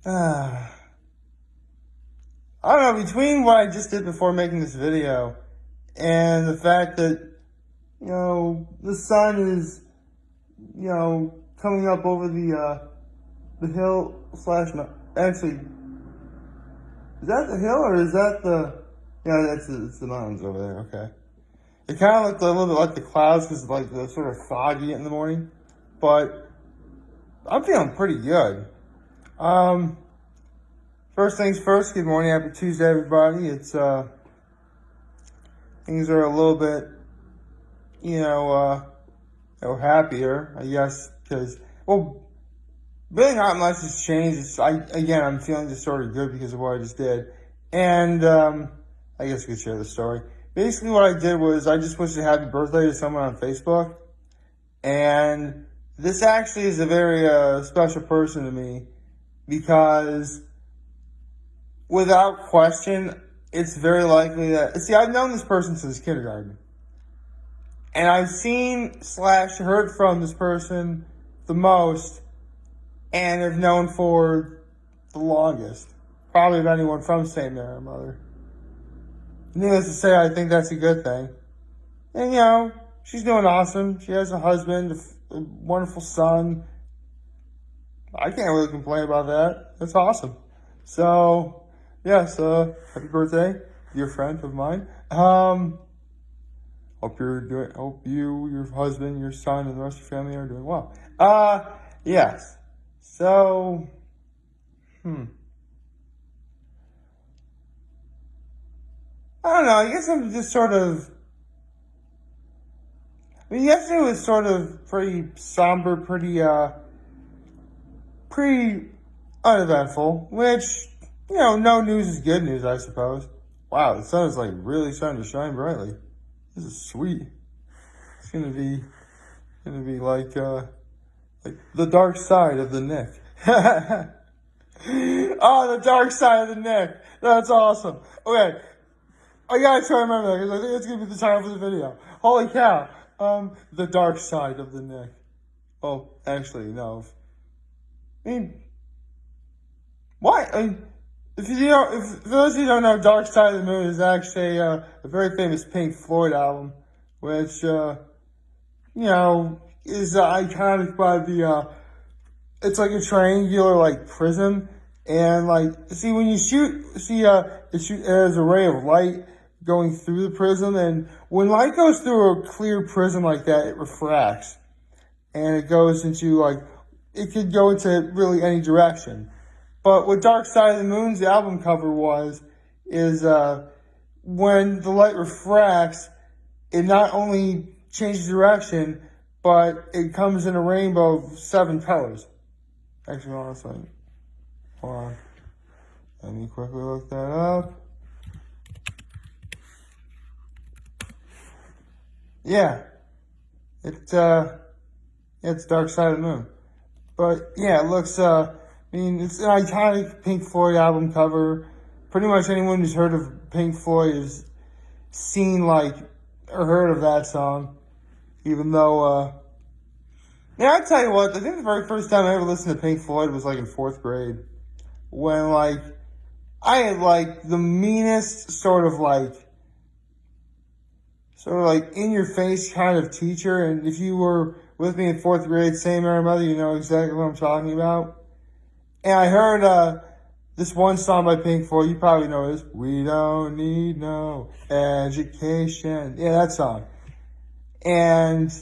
I don't know, between what I just did before making this video and the fact that, the sun is, coming up over the hill slash, no, actually, is that the hill or is that it's the mountains over there, okay. It kind of looked a little bit like the clouds because like the sort of foggy in the morning, but I'm feeling pretty good. First things first, good morning, happy Tuesday, everybody. It's, things are a little bit, happier, I guess, because, really not much has changed. I'm feeling just sort of good because of what I just did. And, I guess we could share the story. Basically what I did was I just wished a happy birthday to someone on Facebook. And this actually is a very, special person to me because without question, it's very likely that, I've known this person since kindergarten. And I've seen / heard from this person the most and have known for the longest. Probably of anyone from St. Mary Mother. Needless to say, I think that's a good thing. And, she's doing awesome. She has a husband, a wonderful son. I can't really complain about that. That's awesome. So, yes, happy birthday, dear friend of mine. Hope you, your husband, your son, and the rest of your family are doing well. Yes. So, I don't know, I guess I'm just sort of, yesterday was sort of pretty somber, pretty uneventful, which, no news is good news, I suppose. Wow, the sun is like really starting to shine brightly. This is sweet. It's gonna be like the dark side of the Nick. Oh, the dark side of the Nick. That's awesome. Okay. I gotta try to remember that because I think it's gonna be the title for the video. Holy cow. The dark side of the Nick. Oh, actually, no. What? For those of you who don't know, Dark Side of the Moon is actually a very famous Pink Floyd album, which, is iconic by it's like a triangular, prism, and, when you shoot, there's a ray of light going through the prism, and when light goes through a clear prism like that, it refracts, and it goes into, it could go into really any direction. But what Dark Side of the Moon's album cover is when the light refracts, it not only changes direction, but it comes in a rainbow of 7 colors. Actually, hold on a second. Hold on. Let me quickly look that up. Yeah. It's Dark Side of the Moon. But, yeah, it looks, it's an iconic Pink Floyd album cover. Pretty much anyone who's heard of Pink Floyd has seen, or heard of that song. Even though, I tell you what, I think the very first time I ever listened to Pink Floyd was, in 4th grade. When, I had, the meanest sort of, in-your-face kind of teacher. And if you were with me in 4th grade, St. Mary Mother, you know exactly what I'm talking about. And I heard this one song by Pink Floyd. You probably know this. We don't need no education. Yeah, that song. And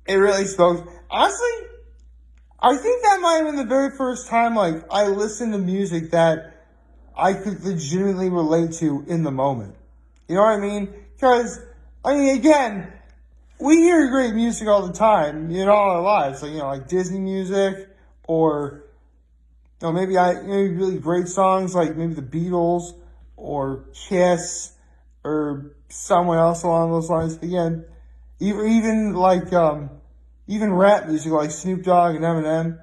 it really spoke. Honestly, I think that might have been the very first time, I listened to music that I could legitimately relate to in the moment. You know what I mean? Because, again, we hear great music all the time in all our lives. Like Disney music or... maybe really great songs like maybe the Beatles or Kiss or someone else along those lines. Again, even rap music like Snoop Dogg and Eminem.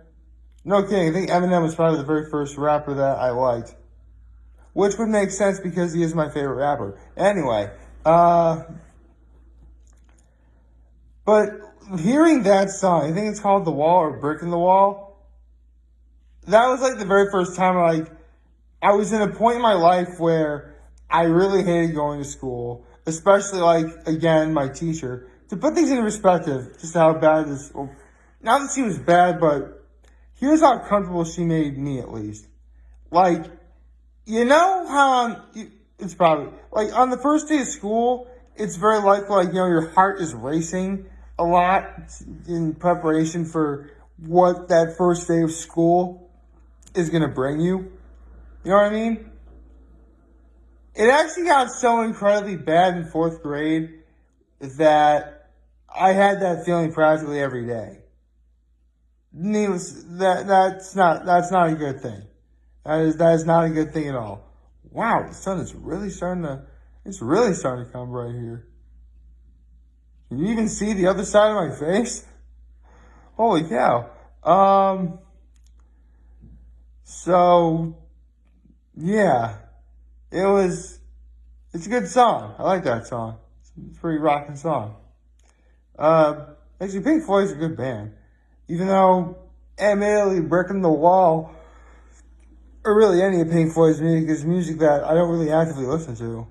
No kidding, I think Eminem was probably the very first rapper that I liked. Which would make sense because he is my favorite rapper. Anyway, but hearing that song, I think it's called The Wall or Brick in the Wall. that was like the very first time I was in a point in my life where I really hated going to school, especially like again my teacher. To put things into perspective, just how bad this. Well, not that she was bad, but here's how comfortable she made me at least. Like, you know how it's probably like on the first day of school, it's very likely like your heart is racing a lot in preparation for what that first day of school is gonna bring you. You know what I mean? It actually got so incredibly bad in fourth grade that I had that feeling practically every day. Needless, that's not a good thing. That is not a good thing at all. Wow, the sun is really starting to come right here. Can you even see the other side of my face? Holy cow. So yeah, it's a good song. I like that song. It's a pretty rocking song. Actually, Pink Floyd's a good band. Even though admittedly Breaking the Wall, or really any of Pink Floyd's music, is music that I don't really actively listen to.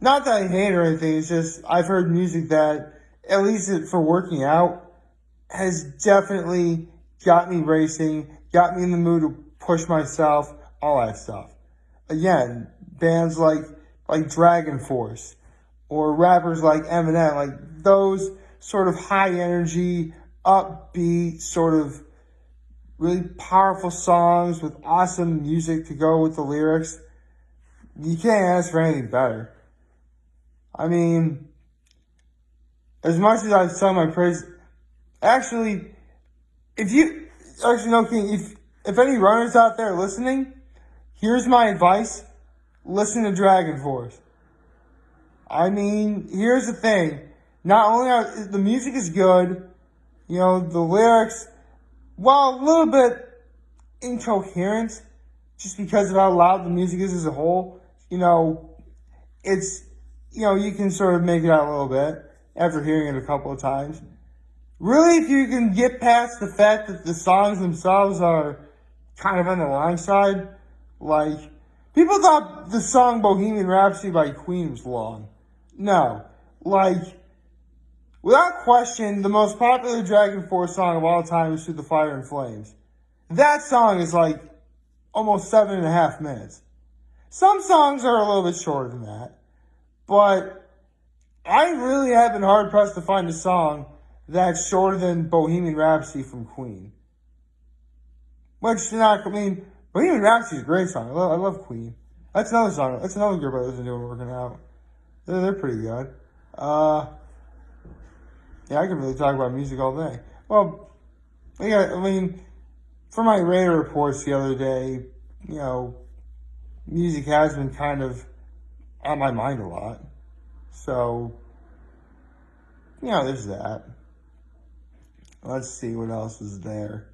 Not that I hate or anything, it's just I've heard music that, at least for working out, has definitely got me racing, got me in the mood to push myself, all that stuff. Again, bands like Dragon Force, or rappers like Eminem, like those sort of high energy, upbeat, sort of really powerful songs with awesome music to go with the lyrics. You can't ask for anything better. I mean, as much as I've sung my praise, actually, if any runners out there listening, here's my advice: listen to Dragon Force. I mean, here's the thing: not only are the music is good, the lyrics, while a little bit incoherent, just because of how loud the music is as a whole, it's, you can sort of make it out a little bit after hearing it a couple of times. Really, if you can get past the fact that the songs themselves are kind of on the long side, like, people thought the song Bohemian Rhapsody by Queen was long. No. Like, without question, the most popular Dragon Force song of all time is Through the Fire and Flames. That song is like almost 7.5 minutes. Some songs are a little bit shorter than that, but I really have been hard pressed to find a song that's shorter than Bohemian Rhapsody from Queen. Bohemian Rhapsody is a great song. I love Queen. That's another song. That's another group I listen to when working out. They're pretty good. Yeah, I could really talk about music all day. Well, yeah, for my radar reports the other day, music has been kind of on my mind a lot. So, there's that. Let's see what else is there.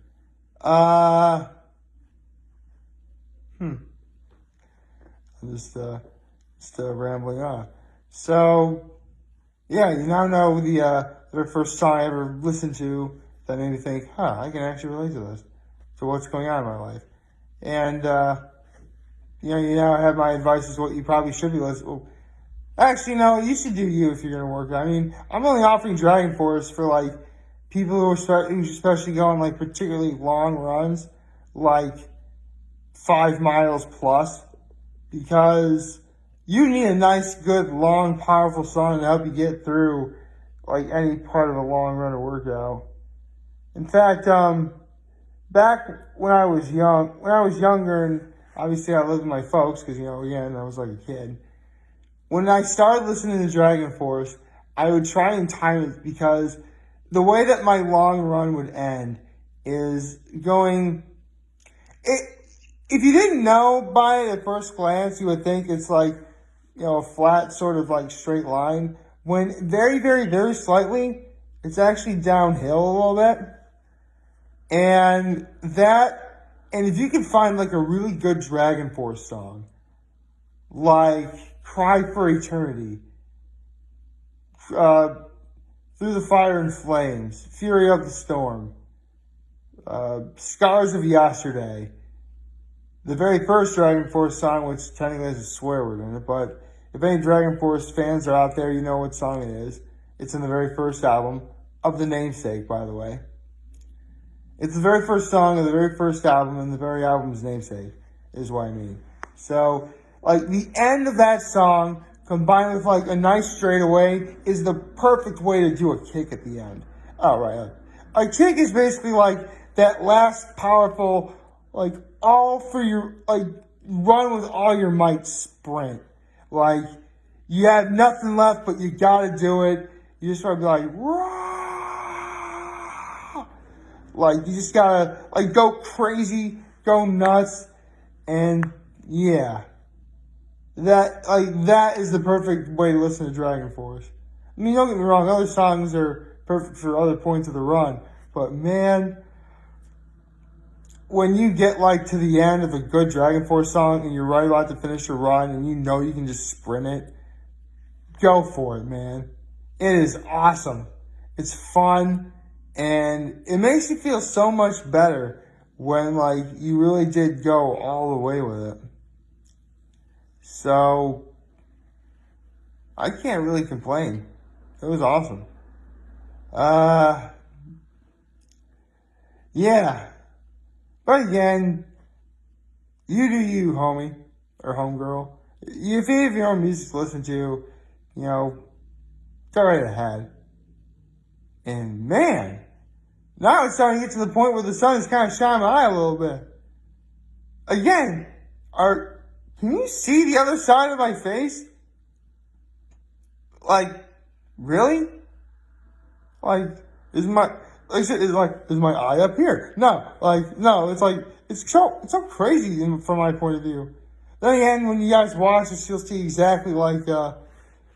I'm just rambling on. So, yeah, you now know the first song I ever listened to that made me think, I can actually relate to this, to what's going on in my life. And, you now have my advice as what you probably should be listening. Well, actually, no, you should do you if you're going to work. I'm only offering Dragon Force for, people who especially go on, particularly long runs, 5 miles plus, because you need a nice, good, long, powerful song to help you get through, any part of a long run or workout. In fact, back when I was younger, and obviously I lived with my folks, because, again, I was like a kid. When I started listening to Dragon Force, I would try and time it, because the way that my long run would end is going... If you didn't know by it at first glance, you would think it's a flat sort of straight line. When very, very, very slightly, it's actually downhill a little bit. And if you can find a really good Dragon Force song, like Cry for Eternity, Through the Fire and Flames, Fury of the Storm, Scars of Yesterday. The very first Dragon Force song, which technically has a swear word in it, but if any Dragon Force fans are out there, you know what song it is. It's in the very first album of the namesake, by the way. It's the very first song of the very first album, and the very album's namesake, is what I mean. So, like, the end of that song, combined with, like, a nice straightaway, is the perfect way to do a kick at the end. Oh, right. A kick is basically, like, that last powerful, like, all for your, like, run with all your might sprint. Like, you have nothing left, but you gotta do it. You just gotta be like, rah! Like, you just gotta, like, go crazy, go nuts, and, yeah. That is the perfect way to listen to Dragon Force. I mean, don't get me wrong, other songs are perfect for other points of the run, but, man, when you get, like, to the end of a good Dragon Force song and you're right about to finish your run and you know you can just sprint it, go for it, man. It is awesome. It's fun, and it makes you feel so much better when, like, you really did go all the way with it. So, I can't really complain. It was awesome. Yeah. But again, you do you, homie, or homegirl. If you have your own music to listen to, you know, go right ahead. And man, now it's starting to get to the point where the sun is kind of shining my eye a little bit. Again, can you see the other side of my face? Like, really? Like, is my eye up here? No, it's so crazy from my point of view. Then again, when you guys watch this, you'll see exactly like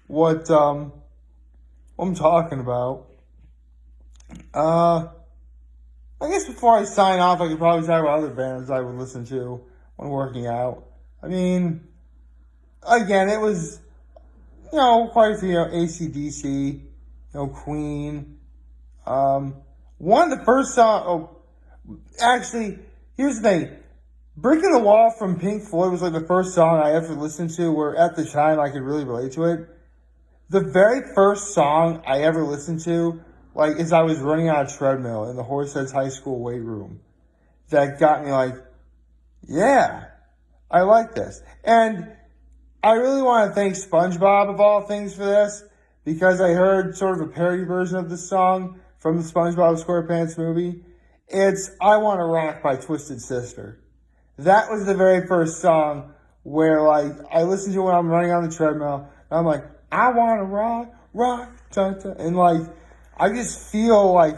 what I'm talking about. I guess before I sign off, I could probably talk about other bands I would listen to when working out. I mean, again, it was, quite a few, AC/DC, Queen. One of the first songs, actually, here's the thing. Breaking the Wall from Pink Floyd was like the first song I ever listened to where at the time I could really relate to it. The very first song I ever listened to, like, as I was running on a treadmill in the Horseheads High School weight room, that got me like, yeah, I like this. And I really want to thank SpongeBob, of all things, for this, because I heard sort of a parody version of this song from the SpongeBob SquarePants movie. It's I Want to Rock by Twisted Sister. That was the very first song where, like, I listened to when I'm running on the treadmill, and I'm like, I want to rock, and, like, I just feel like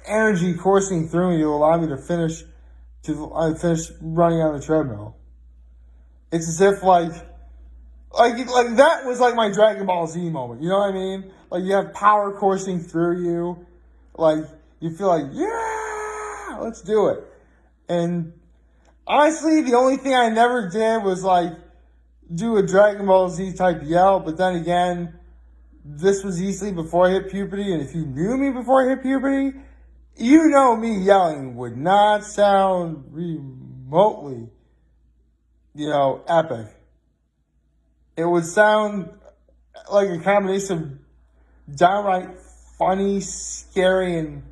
energy coursing through me to allow me to finish running on the treadmill. It's as if like that was like my Dragon Ball Z moment. You know what I mean? Like, you have power coursing through you. Like, you feel like, yeah, let's do it. And honestly, the only thing I never did was like do a Dragon Ball Z type yell. But then again, this was easily before I hit puberty. And if you knew me before I hit puberty, you know me yelling would not sound remotely, epic. It would sound like a combination of downright funny, scary, and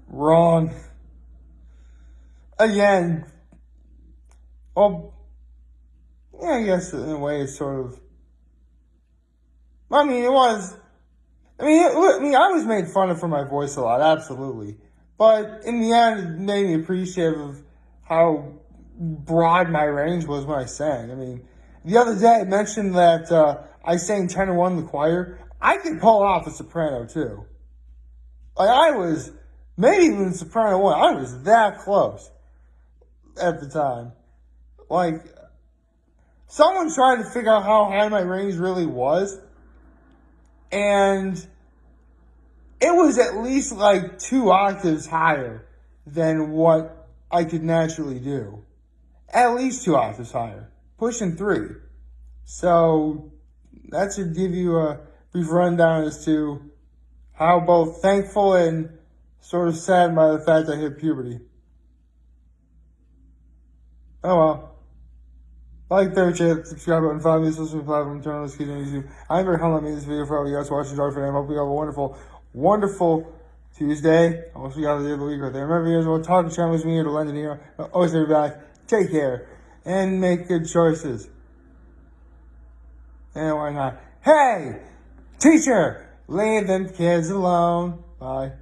wrong. Again, well, yeah, I guess in a way it's sort of, I mean, it was, I was made fun of for my voice a lot, absolutely. But in the end, it made me appreciative of how broad my range was when I sang. I mean, the other day I mentioned that I sang tenor one in the choir. I could pull off a soprano too. Like, I was, maybe even soprano one, I was that close at the time. Like, someone tried to figure out how high my range really was, and it was at least like 2 octaves higher than what I could naturally do. At least 2 octaves higher. Pushing 3. So that should give you a brief rundown as to how both thankful and sort of saddened by the fact I hit puberty. Oh well. Like, favorite, share, subscribe button, follow me, social platform, turn on the on YouTube. I'm very humble. I made this video for all you guys watching. Enjoy for I hope you have a wonderful, wonderful Tuesday. Almost we got the end of the week right there. Remember, you guys want to talk to channel with me here to London here. Always be back. Take care and make good choices. And why not? Hey, teacher, leave them kids alone. Bye.